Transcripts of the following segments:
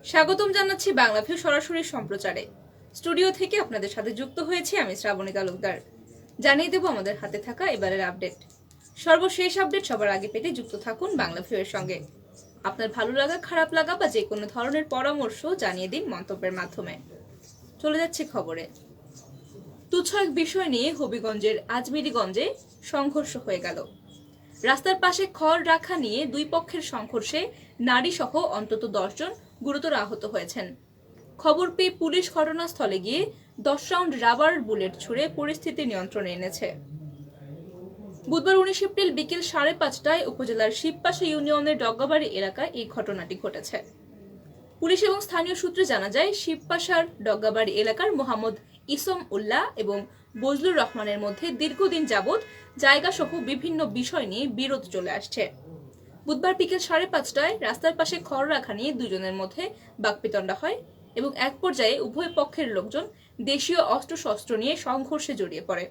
স্বাগতম জানাচ্ছি বাংলাভিউ সরাসরি সম্প্রচারে। স্টুডিও থেকে আপনাদের সাথে যুক্ত হয়েছি আমি শ্রাবণী তালুকদার। জানিয়ে দেব আমাদের হাতে থাকা এবারের আপডেট। সর্বশেষ আপডেট সবার আগে পেতে যুক্ত থাকুন বাংলাভিউ এর সঙ্গে। আপনার ভালো লাগা, খারাপ লাগা বা যে কোনো ধরনের পরামর্শ জানিয়ে দিন মন্তব্যের মাধ্যমে। চলে যাচ্ছে খবরে। তুচ্ছ এক বিষয় নিয়ে হবিগঞ্জের আজমিরিগঞ্জে সংঘর্ষ হয়ে গেল। রাস্তার পাশে খড় রাখা নিয়ে দুই পক্ষের সংঘর্ষে নারী সহ অন্তত 10 জন গুরুতর আহত হয়েছেন। খবর পেয়ে পুলিশ ঘটনাস্থলে গিয়ে 10 রাউন্ড রাবার বুলেট ছুড়ে পরিস্থিতি নিয়ন্ত্রণে এনেছে। বুধবার 19 এপ্রিল বিকেল 5:30টায় উপজেলার শিবপাশা ইউনিয়নের ডগ্গাবাড়ি এলাকায় এই ঘটনাটি ঘটেছে। পুলিশ এবং স্থানীয় সূত্রে জানা যায়, শিবপাশার ডগ্গাবাড়ি এলাকার মোহাম্মদ ইসম উল্লাহ এবং বজলুর রহমানের মধ্যে দীর্ঘদিন যাবৎ জায়গা সহ বিভিন্ন বিষয় নিয়ে বিরোধ চলে আসছে। বুধবার বিকেল 5:30টায় রাস্তার পাশে খড় রাখা নিয়ে দুজনের মধ্যে বাকবিতণ্ডা হয় এবং এক পর্যায়ে উভয় পক্ষের লোকজন দেশীয় অস্ত্রশস্ত্র নিয়ে সংঘর্ষে জড়িয়ে পড়ে।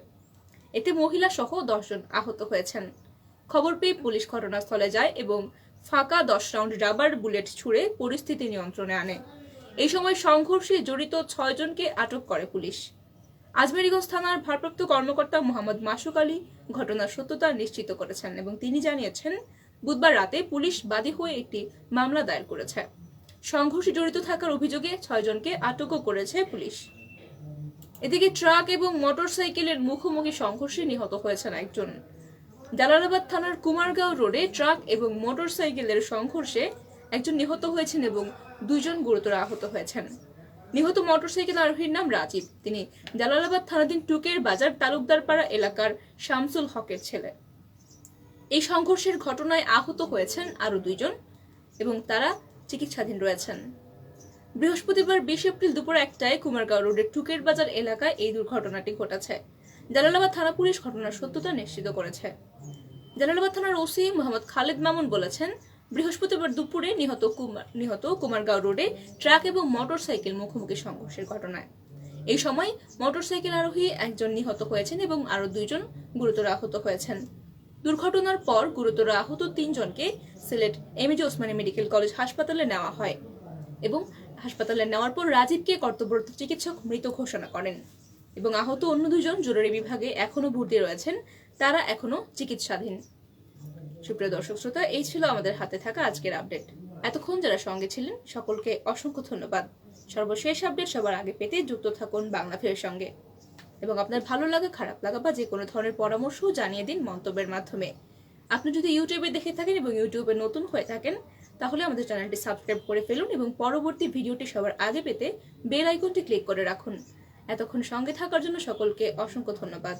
এতে মহিলা সহ 10 জন আহত হয়েছেন। খবর পেয়ে পুলিশ ঘটনাস্থলে যায় এবং ফাঁকা 10 রাউন্ড রাবার বুলেট ছুড়ে পরিস্থিতি নিয়ন্ত্রণে আনে। এই সময় সংঘর্ষে জড়িত 6 জনকে আটক করে পুলিশ। আজমেরিগঞ্জ থানার ভারপ্রাপ্ত কর্মকর্তা মোহাম্মদ মাসুক আলী ঘটনার সত্যতা নিশ্চিত করেছেন এবং তিনি জানিয়েছেন, বুধবার রাতে পুলিশ বাদী হয়ে একটি মামলা দায়ের করেছে। সংঘর্ষে জড়িত থাকার অভিযোগে 6 জনকে আটকও করেছে পুলিশ। এদিকে ট্রাক এবং মোটরসাইকেলের মুখোমুখি সংঘর্ষে নিহত হয়েছেন একজন। জালালাবাদ থানার কুমারগাঁও রোডে ট্রাক এবং মোটরসাইকেলের সংঘর্ষে একজন নিহত হয়েছেন এবং 2 জন গুরুতর আহত হয়েছেন। নিহত মোটরসাইকেল আরোহীর নাম রাজীব। তিনি জালালাবাদ থানাধীন টুকের বাজার তালুকদারপাড়া এলাকার শামসুল হকের ছেলে। এই সংঘর্ষের ঘটনায় আহত হয়েছেন আরো 2 জন এবং তারা চিকিৎসাধীন রয়েছেন। বৃহস্পতিবার 20 এপ্রিল দুপুর 1টায় কুমারগাঁও রোডের টুকের বাজার এলাকায় এই দুর্ঘটনাটি ঘটেছে। জালালাবাদ থানা পুলিশ ঘটনার সত্যতা নিশ্চিত করেছে। জালালাবাদ থানার ওসি মোহাম্মদ খালেদ মামুন বলেছেন, বৃহস্পতিবার দুপুরে নিহত কুমারগাঁও রোডে ট্রাক এবং মোটরসাইকেল মুখোমুখি সংঘর্ষের ঘটনায় এই সময় মোটরসাইকেল আরোহী একজন নিহত হয়েছেন এবং আরো 2 জন গুরুতর আহত হয়েছেন। দুর্ঘটনার পর গুরুতর আহত 3 জনকে Sylhet MAG Osmani medical college হাসপাতালে নেওয়া হয় এবং হাসপাতালে নেওয়ার পর রাজীবকে কর্তব্যরত চিকিৎসক মৃত ঘোষণা করেন এবং আহত অন্য 2 জন জরুরি বিভাগে এখনো ভর্তি রয়েছেন, তারা এখনো চিকিৎসাধীন। সুপ্রিয় দর্শক শ্রোতা, এই ছিল আমাদের হাতে থাকা আজকের আপডেট। এতক্ষণ যারা সঙ্গে ছিলেন সকলকে অসংখ্য ধন্যবাদ। সর্বশেষ আপডেট সবার আগে পেতে যুক্ত থাকুন বাংলাভিউর সঙ্গে এবং আপনার ভালো লাগা, খারাপ লাগা বা যে কোনো ধরনের পরামর্শ জানিয়ে দিন মন্তব্যের মাধ্যমে। আপনি যদি ইউটিউবে দেখে থাকেন এবং ইউটিউবে নতুন হয়ে থাকেন তাহলে আমাদের চ্যানেলটি সাবস্ক্রাইব করে ফেলুন এবং পরবর্তী ভিডিওটি সবার আগে পেতে বেল আইকনটি ক্লিক করে রাখুন। এতক্ষণ সঙ্গে থাকার জন্য সকলকে অসংখ্য ধন্যবাদ।